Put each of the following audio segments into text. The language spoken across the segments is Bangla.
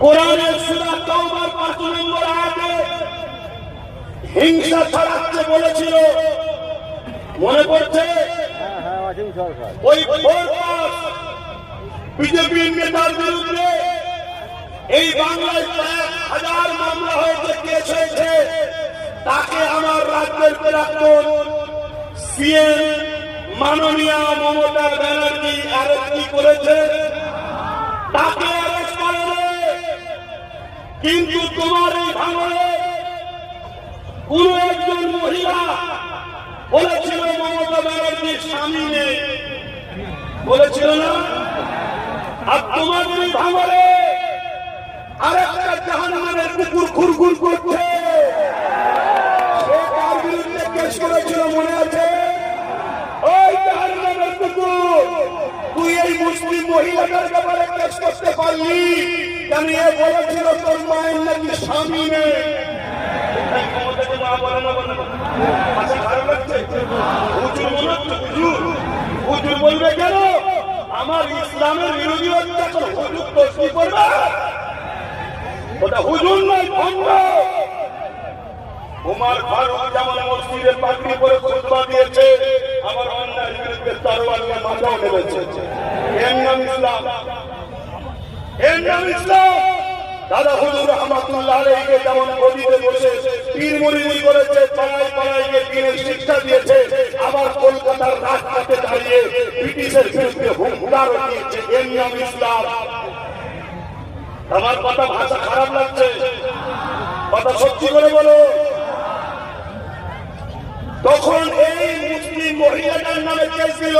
কোরআনের সূরা তাওবার ৫ নম্বর আয়াতে হিংসা ছড়াচ্ছে বলেছিল, মনে পড়ছে? ওই বিজেপি নেতার বিরুদ্ধে এই বাংলায় প্রায় ১,০০০ মামলা হয়েছে, কেস হয়েছে। তাকে আমার রাজ্যের প্রাক্তন সিএম মাননীয় মমতা ব্যানার্জি অ্যারেস্ট করেছে, তাকে অ্যারেস্ট করেছে। কিন্তু তোমার এই ভাঙড়ে কোন একজন মহিলা বলেছিল মমতা ব্যানার্জির স্বামী নেই, বলেছিল না? আর তোমাদের এই ভাঙড়ে আরেকটা জাহান্নামের কুকুর খুরখুর করছে, সে কার বিরুদ্ধে কেস করেছিল মনে আছে? ওই জাহান্নামের কুকুর, তুই এই মুসলিম মহিলাদের ব্যাপারে কেস করতে পারলি কেন? এ বলেছিল তোর মায়ের নাকি স্বামী নেই। হুজুর বলবে কেন আমার ইসলামের বিরোধী হচ্ছে, এখন হুজুর তসবি করবে? ওটা হুজুর নয়, ভণ্ড। উমর ফারুক যেমন মসজিদের পাগড়ি পরে খুতবা দিয়েছে, আবার অন্যায়ের বিরুদ্ধে তরোয়াল নিয়ে মাথাও নেমেছে। এর নাম ইসলাম, এর নাম ইসলাম। দাদা হুজুর রহমাতুল্লাহ আলাইহি যেমন গদিতে বসে পীর মুরিদি করেছে, পাড়ায় পাড়ায় গিয়ে পীরের শিক্ষা দিয়েছে, আবার কলকাতার রাস্তাতে দাঁড়িয়ে ব্রিটিশের বিরুদ্ধে হুঙ্কার দিয়েছে। এর নাম ইসলাম। আমার কথা ভাষা খারাপ লাগছে, কথা সত্যি করে বলো। তখন এই মুসলিম মহিলাদের নামে কেস দিল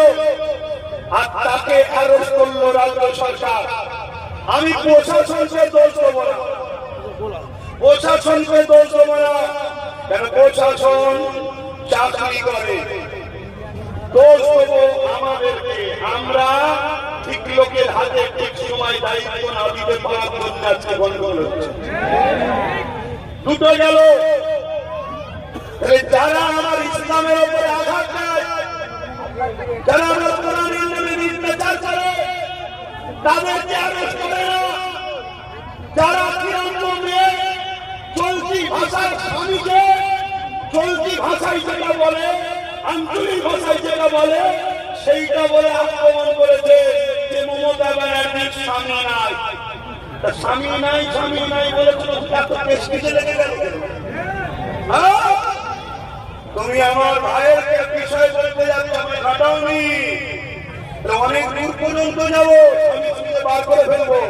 আর তাকে অ্যারেস্ট করলো রাজ্য সরকার। আমি প্রশাসনকে দোষ দেবো না, প্রশাসনকে দোষ দেবো না, কেন প্রশাসন চাকরি করে। দোষ দেবো আমাদেরকে, আমরা ঠিক লোকের হাতে ঠিক সময় দায়িত্ব না দিতে পারার জন্য আজকে গন্ডগোল হচ্ছে। দুটো গেল, যারা আমার ইসলামের উপরে আঘাত দেয়, যারা আমার কোরআনের নামে মিথ্যাচার করে, তাদেরকে অ্যারেস্ট করে না। যারা কিরকমে চলতি ভাষার স্বামীকে চলতি ভাষায় যেটা বলে, আঞ্চলিক ভাষায় যেটা বলে, সেইটা বলে আক্রমণ করেছে যে মমতা ব্যানার্জির স্বামী নাই। স্বামী নাই, স্বামী নাই বলেছিল, এত কেস কিসে লেগে গেল? তুমি আমার ভাইয়ের বিষয় বলতে যাচ্ছ, আমি ঘটাওনি, অনেক দূর পর্যন্ত যাবো, আমি বার করে ফেলবো।